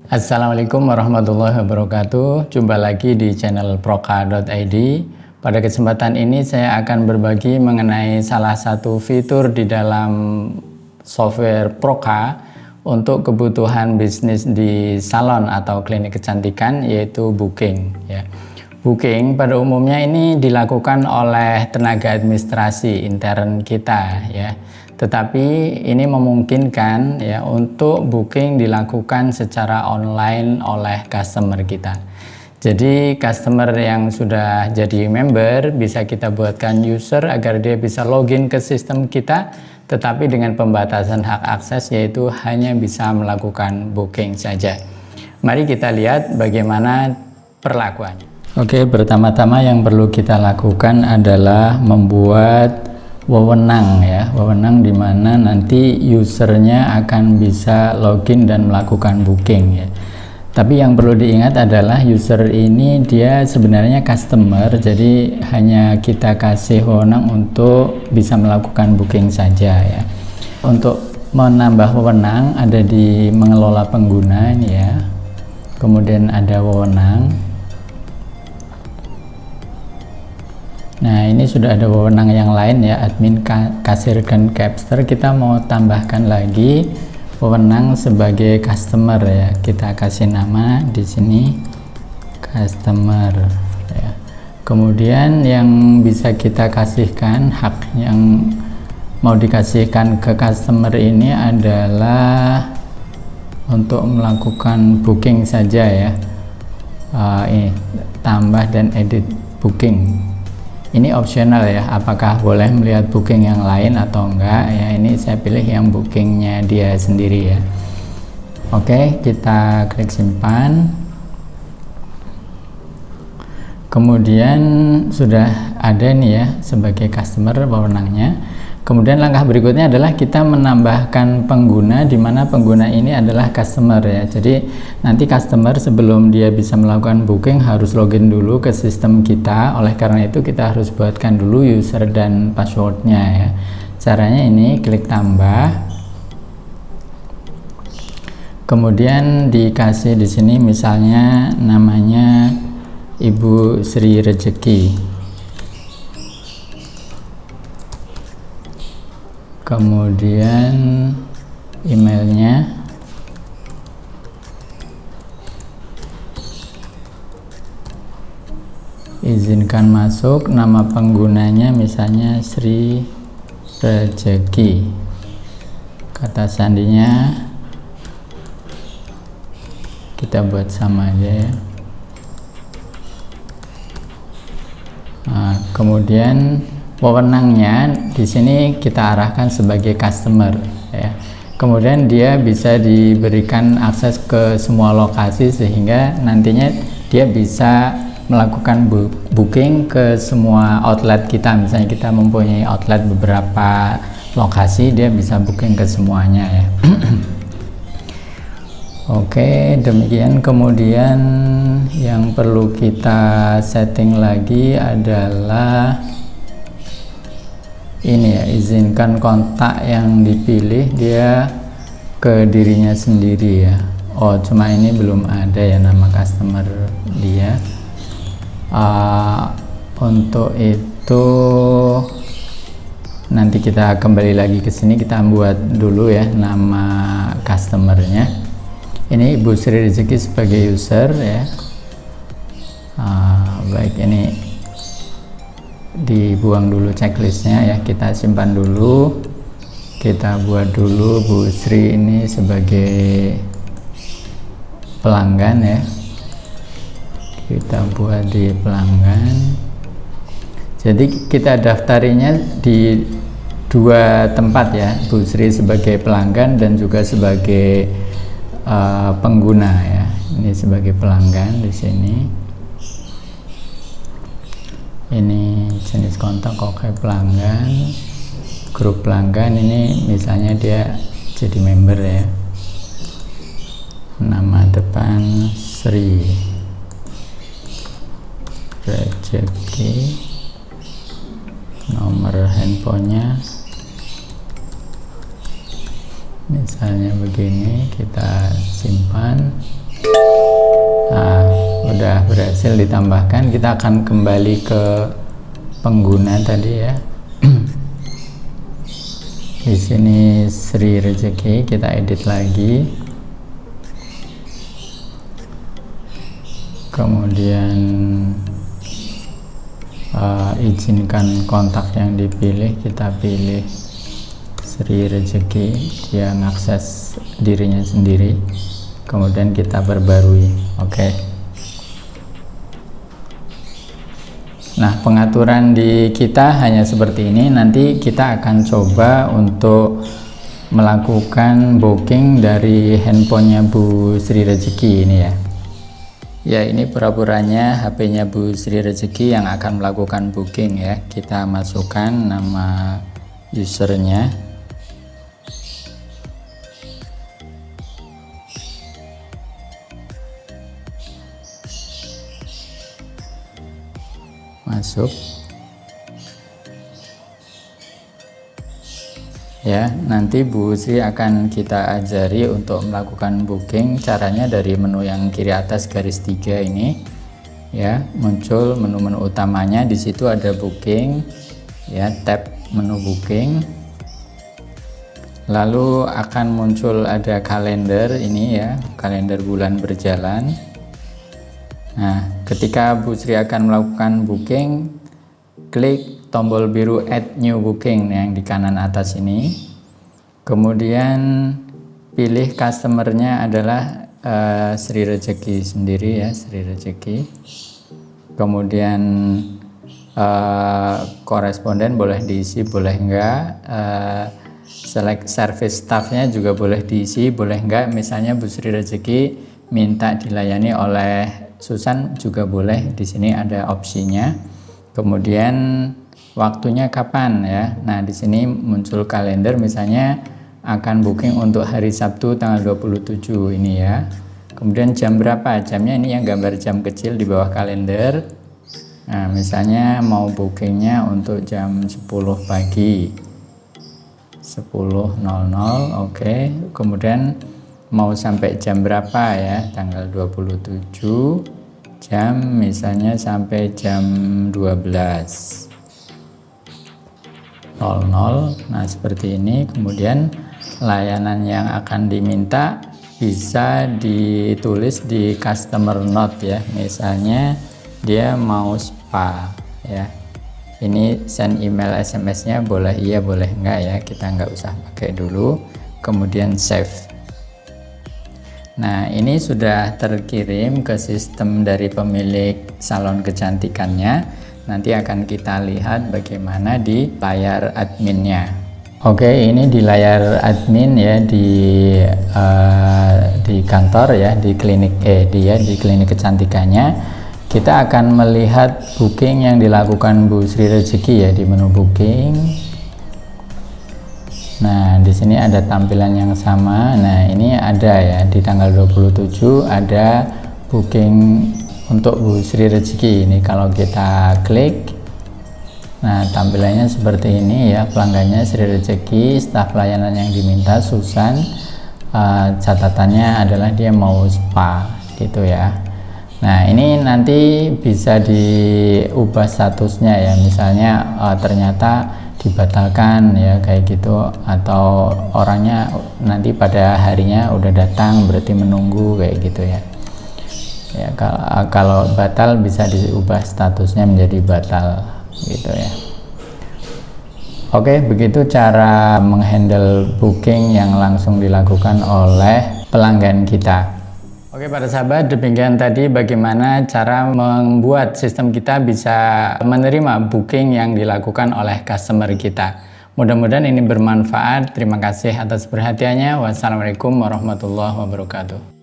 Assalamualaikum warahmatullahi wabarakatuh. Jumpa lagi di channel proka.id. Pada kesempatan ini saya akan berbagi mengenai salah satu fitur di dalam software Proka untuk kebutuhan bisnis di salon atau klinik kecantikan, yaitu booking ya. Booking pada umumnya ini dilakukan oleh tenaga administrasi intern kita ya. Tetapi ini memungkinkan ya untuk booking dilakukan secara online oleh customer kita. Jadi customer yang sudah jadi member bisa kita buatkan user agar dia bisa login ke sistem kita, tetapi dengan pembatasan hak akses, yaitu hanya bisa melakukan booking saja. Mari kita lihat bagaimana perlakuannya. Oke, pertama-tama yang perlu kita lakukan adalah membuat wewenang ya, wewenang di mana nanti usernya akan bisa login dan melakukan booking ya. Tapi yang perlu diingat adalah user ini dia sebenarnya customer, jadi hanya kita kasih wewenang untuk bisa melakukan booking saja ya. Untuk menambah wewenang ada di mengelola pengguna ini ya, kemudian ada wewenang. Nah, ini sudah ada wewenang yang lain ya, admin, kasir, dan capster. Kita mau tambahkan lagi wewenang sebagai customer ya. Kita kasih nama di sini customer ya. Kemudian yang bisa kita kasihkan, hak yang mau dikasihkan ke customer ini adalah untuk melakukan booking saja ya. Ini tambah dan edit booking. Ini opsional ya, apakah boleh melihat booking yang lain atau enggak ya. Ini saya pilih yang bookingnya dia sendiri ya. Oke, kita klik simpan. Kemudian sudah ada nih ya sebagai customer wewenangnya. Kemudian langkah berikutnya adalah kita menambahkan pengguna, di mana pengguna ini adalah customer ya. Jadi nanti customer sebelum dia bisa melakukan booking harus login dulu ke sistem kita. Oleh karena itu kita harus buatkan dulu user dan passwordnya ya. Caranya ini klik tambah. Kemudian dikasih di sini misalnya namanya Ibu Sri Rezeki. Kemudian emailnya, izinkan masuk, nama penggunanya misalnya Sri Rezeki, kata sandinya kita buat sama aja ya. Nah, kemudian wewenangnya di sini kita arahkan sebagai customer ya. Kemudian dia bisa diberikan akses ke semua lokasi sehingga nantinya dia bisa melakukan booking ke semua outlet kita. Misalnya kita mempunyai outlet beberapa lokasi, dia bisa booking ke semuanya ya. Oke, demikian. Kemudian yang perlu kita setting lagi adalah ini ya, izinkan kontak yang dipilih dia ke dirinya sendiri ya. Oh, cuma ini belum ada ya nama customer dia. Untuk itu nanti kita kembali lagi ke sini, kita buat dulu ya nama customernya. Ini Ibu Sri Rezeki sebagai user ya. Baik, ini dibuang dulu checklistnya ya, kita simpan dulu. Kita buat dulu Bu Sri ini sebagai pelanggan ya. Kita buat di pelanggan. Jadi kita daftarinya di dua tempat ya, Bu Sri sebagai pelanggan dan juga sebagai pengguna ya. Ini sebagai pelanggan di sini. Ini jenis kontak, oke, pelanggan, grup pelanggan. Ini misalnya dia jadi member ya, nama depan Sri Rezeki, nomor handphonenya misalnya begini, kita simpan. Nah, udah berhasil ditambahkan. Kita akan kembali ke pengguna tadi ya. Di sini Sri Rezeki, kita edit lagi. Kemudian izinkan kontak yang dipilih, kita pilih Sri Rezeki, dia mengakses dirinya sendiri. Kemudian kita perbarui. Oke. Nah, pengaturan di kita hanya seperti ini. Nanti kita akan coba untuk melakukan booking dari handphonenya Bu Sri Rezeki ini ya. Ya, ini pura-puranya HP-nya Bu Sri Rezeki yang akan melakukan booking ya. Kita masukkan nama usernya. Masuk ya. Nanti Bu Sri akan kita ajari untuk melakukan booking. Caranya dari menu yang kiri atas garis 3 ini ya, muncul menu-menu utamanya. Di situ ada booking ya, tab menu booking, lalu akan muncul ada kalender ini ya, kalender bulan berjalan. Nah, ketika Bu Sri akan melakukan booking, klik tombol biru add new booking yang di kanan atas ini. Kemudian pilih customernya adalah Sri Rezeki sendiri ya, Sri Rezeki. Kemudian koresponden boleh diisi, boleh enggak. Select service staffnya juga boleh diisi, boleh enggak. Misalnya Bu Sri Rezeki minta dilayani oleh Susan juga boleh, di sini ada opsinya. Kemudian waktunya kapan ya. Nah, di sini muncul kalender, misalnya akan booking untuk hari Sabtu tanggal 27 ini ya. Kemudian jam berapa? Jamnya ini yang gambar jam kecil di bawah kalender. Nah, misalnya mau bookingnya untuk jam 10 pagi. 10.00, oke. Kemudian mau sampai jam berapa ya, tanggal 27 jam misalnya sampai jam 12.00. Nah, seperti ini. Kemudian layanan yang akan diminta bisa ditulis di customer note ya, misalnya dia mau spa ya. Ini send email SMS nya boleh iya boleh enggak ya, kita nggak usah pakai dulu. Kemudian save. Nah, ini sudah terkirim ke sistem dari pemilik salon kecantikannya. Nanti akan kita lihat bagaimana di layar adminnya. Oke, ini di layar admin ya, di kantor ya, di klinik di klinik kecantikannya. Kita akan melihat booking yang dilakukan Bu Sri Rezeki ya, di menu booking. Nah, di sini ada tampilan yang sama. Nah, ini ada ya, di tanggal 27 ada booking untuk Bu Sri Rezeki ini. Kalau kita klik, nah tampilannya seperti ini ya, pelanggannya Sri Rezeki, staf layanan yang diminta Susan. Catatannya adalah dia mau spa gitu ya. Nah, ini nanti bisa diubah statusnya ya, misalnya ternyata dibatalkan ya kayak gitu, atau orangnya nanti pada harinya udah datang berarti menunggu kayak gitu ya. Ya, kalau batal bisa diubah statusnya menjadi batal gitu ya. Oke, begitu cara menghandle booking yang langsung dilakukan oleh pelanggan kita. Oke para sahabat, demikian tadi bagaimana cara membuat sistem kita bisa menerima booking yang dilakukan oleh customer kita. Mudah-mudahan ini bermanfaat. Terima kasih atas perhatiannya. Wassalamualaikum warahmatullahi wabarakatuh.